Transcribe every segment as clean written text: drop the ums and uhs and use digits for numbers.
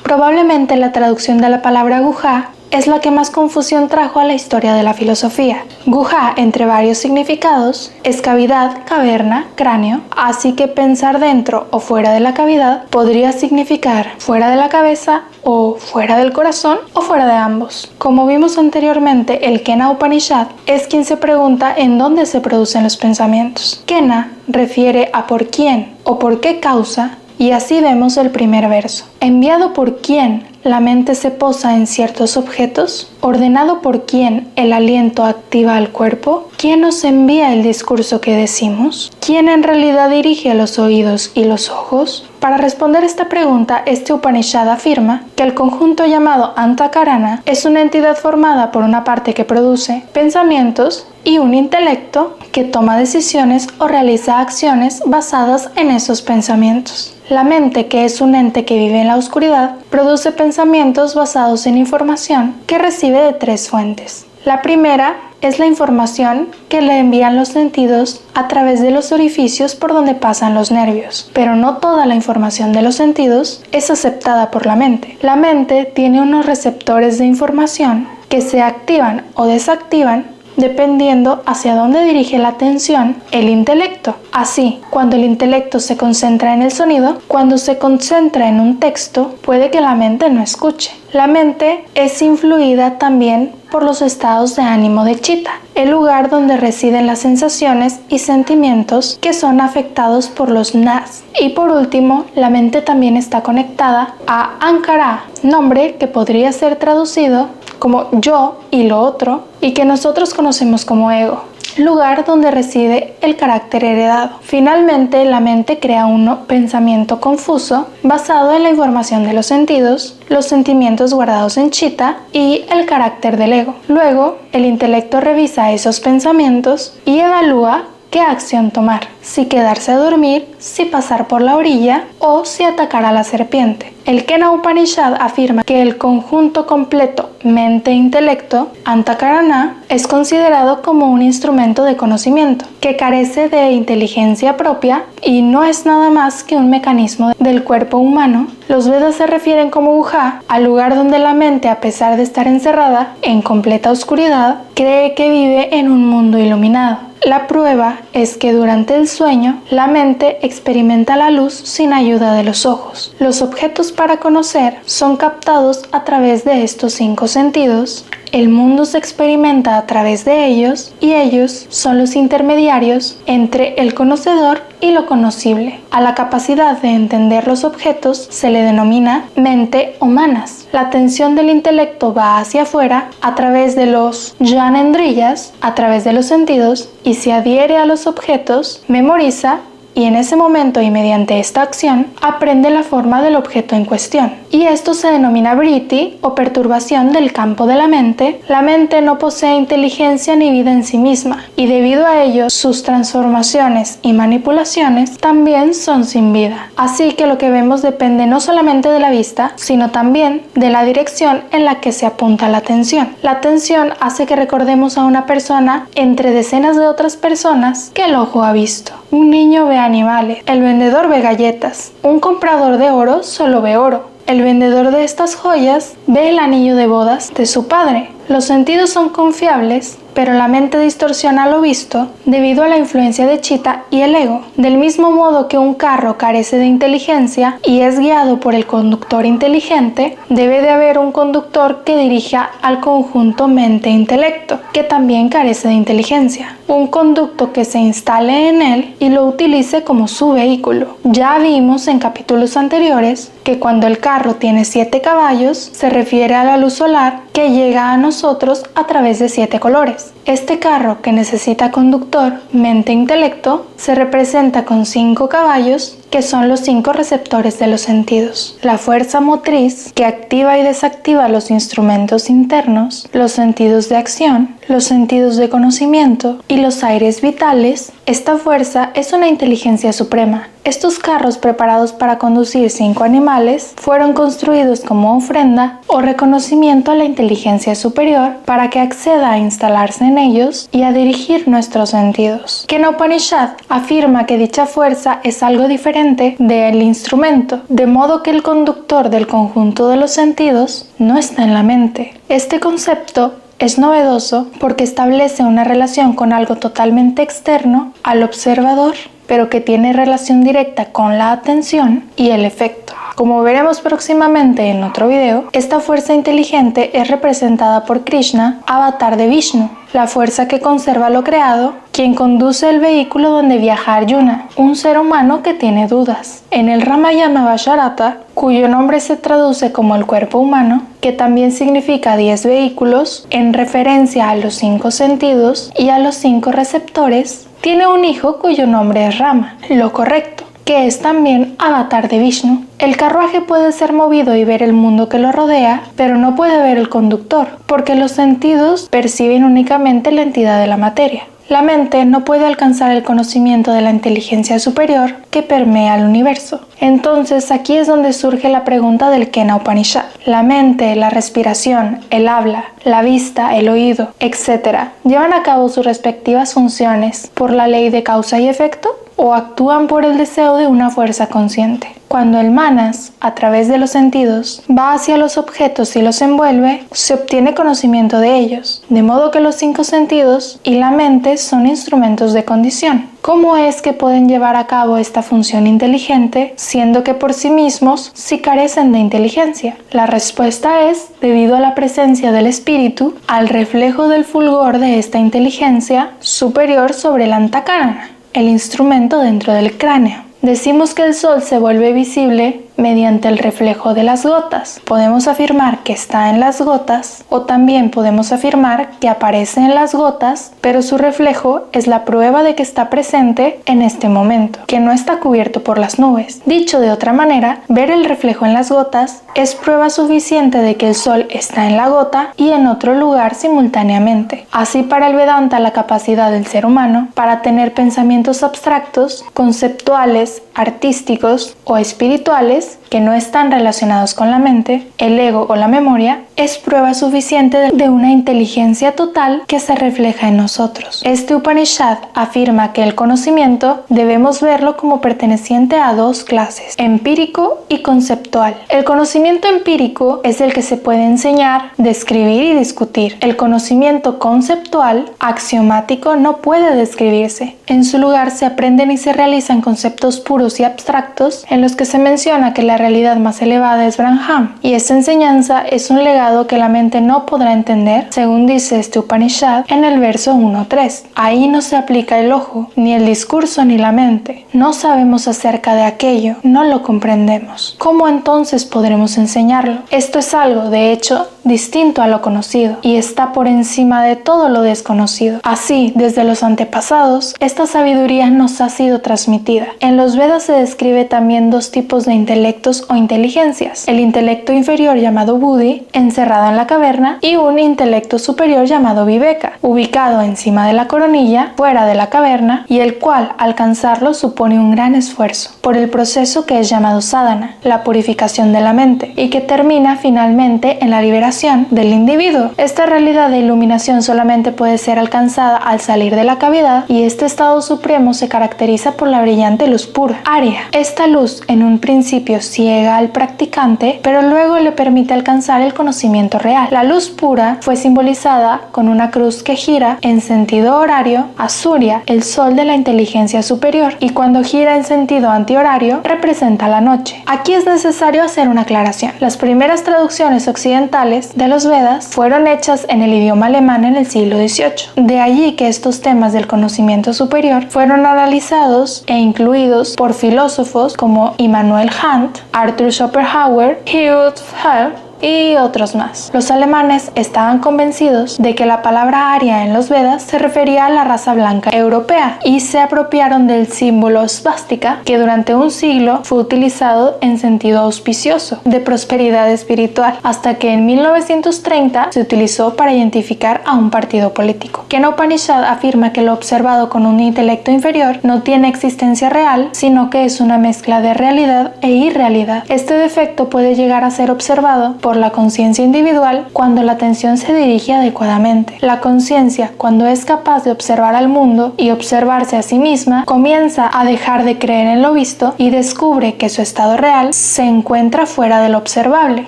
Probablemente la traducción de la palabra guhá es la que más confusión trajo a la historia de la filosofía. Guhá, entre varios significados, es cavidad, caverna, cráneo, así que pensar dentro o fuera de la cavidad podría significar fuera de la cabeza o fuera del corazón o fuera de ambos. Como vimos anteriormente, el Kena Upanishad es quien se pregunta en dónde se producen los pensamientos. Kena refiere a por quién o por qué causa, y así vemos el primer verso. ¿Enviado por quién la mente se posa en ciertos objetos? ¿Ordenado por quién el aliento activa al cuerpo? ¿Quién nos envía el discurso que decimos? ¿Quién en realidad dirige los oídos y los ojos? Para responder esta pregunta, este Upanishad afirma que el conjunto llamado Antakarana es una entidad formada por una parte que produce pensamientos y un intelecto que toma decisiones o realiza acciones basadas en esos pensamientos. La mente, que es un ente que vive en la oscuridad, produce pensamientos basados en información que recibe de tres fuentes. La primera es la información que le envían los sentidos a través de los orificios por donde pasan los nervios, pero no toda la información de los sentidos es aceptada por la mente. La mente tiene unos receptores de información que se activan o desactivan dependiendo hacia dónde dirige la atención el intelecto. Así, cuando el intelecto se concentra en el sonido, cuando se concentra en un texto, puede que la mente no escuche. La mente es influida también por los estados de ánimo de Chitta, el lugar donde residen las sensaciones y sentimientos que son afectados por los nas. Y por último, la mente también está conectada a Ankara, nombre que podría ser traducido como yo y lo otro, y que nosotros conocemos como ego, lugar donde reside el carácter heredado. Finalmente, la mente crea un pensamiento confuso basado en la información de los sentidos, los sentimientos guardados en Chitta y el carácter del ego. Luego, el intelecto revisa esos pensamientos y evalúa qué acción tomar, si quedarse a dormir, si pasar por la orilla o si atacar a la serpiente. El Kena Upanishad afirma que el conjunto completo mente-intelecto, Antakarana, es considerado como un instrumento de conocimiento que carece de inteligencia propia y no es nada más que un mecanismo del cuerpo humano. Los Vedas se refieren como Guhá al lugar donde la mente, a pesar de estar encerrada en completa oscuridad, cree que vive en un mundo iluminado. La prueba es que durante el sueño, la mente experimenta la luz sin ayuda de los ojos. Los objetos para conocer son captados a través de estos 5 sentidos. El mundo se experimenta a través de ellos y ellos son los intermediarios entre el conocedor y lo conocible. A la capacidad de entender los objetos se le denomina mente o manas. La atención del intelecto va hacia afuera a través de los jnanendriyas, a través de los sentidos, y se adhiere a los objetos, memoriza, y en ese momento y mediante esta acción aprende la forma del objeto en cuestión. Y esto se denomina vritti o perturbación del campo de la mente. La mente no posee inteligencia ni vida en sí misma y debido a ello sus transformaciones y manipulaciones también son sin vida. Así que lo que vemos depende no solamente de la vista, sino también de la dirección en la que se apunta la atención. La atención hace que recordemos a una persona entre decenas de otras personas que el ojo ha visto. Un niño ve animales, el vendedor ve galletas, un comprador de oro solo ve oro, el vendedor de estas joyas ve el anillo de bodas de su padre. Los sentidos son confiables, pero la mente distorsiona lo visto debido a la influencia de Chitta y el ego. Del mismo modo que un carro carece de inteligencia y es guiado por el conductor inteligente, debe de haber un conductor que dirija al conjunto mente-intelecto, que también carece de inteligencia. Un conducto que se instale en él y lo utilice como su vehículo. Ya vimos en capítulos anteriores que cuando el carro tiene 7 caballos, se refiere a la luz solar que llega a nosotros a través de 7 colores. Este carro que necesita conductor, mente-intelecto, se representa con 5 caballos, que son los 5 receptores de los sentidos. La fuerza motriz, que activa y desactiva los instrumentos internos, los sentidos de acción, los sentidos de conocimiento y los aires vitales. Esta fuerza es una inteligencia suprema. Estos carros preparados para conducir 5 animales fueron construidos como ofrenda o reconocimiento a la inteligencia superior para que acceda a instalarse en en ellos y a dirigir nuestros sentidos. Kena Upanishad afirma que dicha fuerza es algo diferente del instrumento, de modo que el conductor del conjunto de los sentidos no está en la mente. Este concepto es novedoso porque establece una relación con algo totalmente externo al observador, pero que tiene relación directa con la atención y el efecto. Como veremos próximamente en otro video, esta fuerza inteligente es representada por Krishna, avatar de Vishnu, la fuerza que conserva lo creado, quien conduce el vehículo donde viaja Arjuna, un ser humano que tiene dudas. En el Ramayana Mahabharata, cuyo nombre se traduce como el cuerpo humano, que también significa 10 vehículos, en referencia a los 5 sentidos y a los 5 receptores, tiene un hijo cuyo nombre es Rama, lo correcto, que es también avatar de Vishnu. El carruaje puede ser movido y ver el mundo que lo rodea, pero no puede ver el conductor, porque los sentidos perciben únicamente la entidad de la materia. La mente no puede alcanzar el conocimiento de la inteligencia superior que permea el universo. Entonces aquí es donde surge la pregunta del Kena Upanishad. La mente, la respiración, el habla, la vista, el oído, etc. ¿llevan a cabo sus respectivas funciones por la ley de causa y efecto o actúan por el deseo de una fuerza consciente? Cuando el manas, a través de los sentidos, va hacia los objetos y los envuelve, se obtiene conocimiento de ellos, de modo que los 5 sentidos y la mente son instrumentos de condición. ¿Cómo es que pueden llevar a cabo esta función inteligente, siendo que por sí mismos sí carecen de inteligencia? La respuesta es debido a la presencia del espíritu, al reflejo del fulgor de esta inteligencia superior sobre el antakarana, el instrumento dentro del cráneo. Decimos que el sol se vuelve visible mediante el reflejo de las gotas. Podemos afirmar que está en las gotas o también podemos afirmar que aparece en las gotas, pero su reflejo es la prueba de que está presente en este momento, que no está cubierto por las nubes. Dicho de otra manera, ver el reflejo en las gotas es prueba suficiente de que el sol está en la gota y en otro lugar simultáneamente. Así, para el Vedanta, la capacidad del ser humano para tener pensamientos abstractos, conceptuales, artísticos o espirituales que no están relacionados con la mente, el ego o la memoria, es prueba suficiente de una inteligencia total que se refleja en nosotros. Este Upanishad afirma que el conocimiento debemos verlo como perteneciente a 2 clases, empírico y conceptual. El conocimiento empírico es el que se puede enseñar, describir y discutir. El conocimiento conceptual, axiomático, no puede describirse. En su lugar se aprenden y se realizan conceptos puros y abstractos en los que se menciona que la realidad más elevada es Brahman, y esta enseñanza es un legado que la mente no podrá entender, según dice este Upanishad en el verso 1.3. Ahí no se aplica el ojo, ni el discurso ni la mente. No sabemos acerca de aquello, no lo comprendemos. ¿Cómo entonces podremos enseñarlo? Esto es algo, de hecho, distinto a lo conocido, y está por encima de todo lo desconocido. Así, desde los antepasados, esta sabiduría nos ha sido transmitida. En los Vedas se describe también 2 tipos de intelectos o inteligencias: el intelecto inferior llamado Buddhi, encerrado en la caverna, y un intelecto superior llamado Viveka, ubicado encima de la coronilla, fuera de la caverna, y el cual alcanzarlo supone un gran esfuerzo, por el proceso que es llamado sadhana, la purificación de la mente, y que termina finalmente en la liberación del individuo. Esta realidad de iluminación solamente puede ser alcanzada al salir de la cavidad, y este estado supremo se caracteriza por la brillante luz pura, Arya. Esta luz en un principio ciega al practicante, pero luego le permite alcanzar el conocimiento real. La luz pura fue simbolizada con una cruz que gira en sentido horario a Surya, el sol de la inteligencia superior, y cuando gira en sentido antihorario representa la noche. Aquí es necesario hacer una aclaración. Las primeras traducciones occidentales de los Vedas fueron hechas en el idioma alemán en el siglo XVIII. De allí que estos temas del conocimiento superior fueron analizados e incluidos por filósofos como Immanuel Kant, Arthur Schopenhauer, Hugh Hall y otros más. Los alemanes estaban convencidos de que la palabra Arya en los Vedas se refería a la raza blanca europea y se apropiaron del símbolo svástica, que durante un siglo fue utilizado en sentido auspicioso de prosperidad espiritual, hasta que en 1930 se utilizó para identificar a un partido político. Kena Upanishad afirma que lo observado con un intelecto inferior no tiene existencia real, sino que es una mezcla de realidad e irrealidad. Este defecto puede llegar a ser observado por la conciencia individual cuando la atención se dirige adecuadamente. La conciencia, cuando es capaz de observar al mundo y observarse a sí misma, comienza a dejar de creer en lo visto y descubre que su estado real se encuentra fuera de lo observable,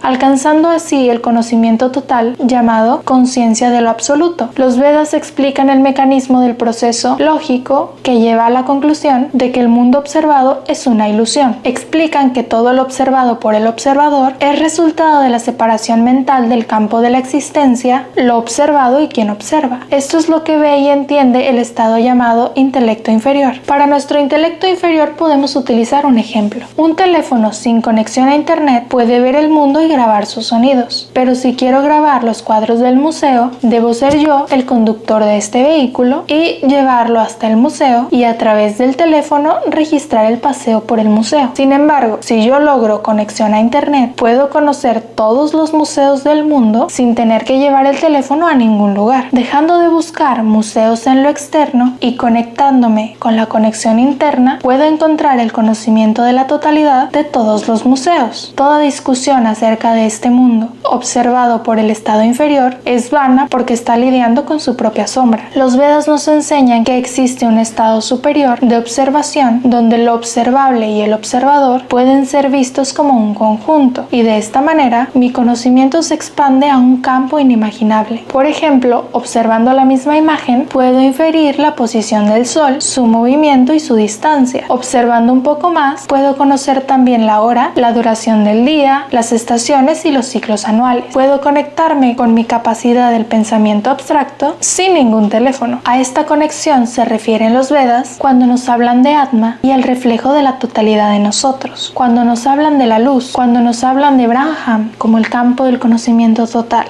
alcanzando así el conocimiento total llamado conciencia de lo absoluto. Los Vedas explican el mecanismo del proceso lógico que lleva a la conclusión de que el mundo observado es una ilusión. Explican que todo lo observado por el observador es resultado de la separación mental del campo de la existencia, lo observado y quien observa. Esto es lo que ve y entiende el estado llamado intelecto inferior. Para nuestro intelecto inferior podemos utilizar un ejemplo. Un teléfono sin conexión a internet puede ver el mundo y grabar sus sonidos, pero si quiero grabar los cuadros del museo, debo ser yo el conductor de este vehículo y llevarlo hasta el museo y a través del teléfono registrar el paseo por el museo. Sin embargo, si yo logro conexión a internet, puedo conocer todos los museos del mundo sin tener que llevar el teléfono a ningún lugar, dejando de buscar museos en lo externo y conectándome con la conexión interna, puedo encontrar el conocimiento de la totalidad de todos los museos. Toda discusión acerca de este mundo, observado por el estado inferior, es vana porque está lidiando con su propia sombra. Los Vedas nos enseñan que existe un estado superior de observación donde lo observable y el observador pueden ser vistos como un conjunto, y de esta manera mi conocimiento se expande a un campo inimaginable. Por ejemplo, observando la misma imagen, puedo inferir la posición del sol, su movimiento y su distancia. Observando un poco más, puedo conocer también la hora, la duración del día, las estaciones y los ciclos anuales. Puedo conectarme con mi capacidad del pensamiento abstracto sin ningún teléfono. A esta conexión se refieren los Vedas cuando nos hablan de Atma y el reflejo de la totalidad de nosotros, cuando nos hablan de la luz, cuando nos hablan de Brahman como el campo del conocimiento total.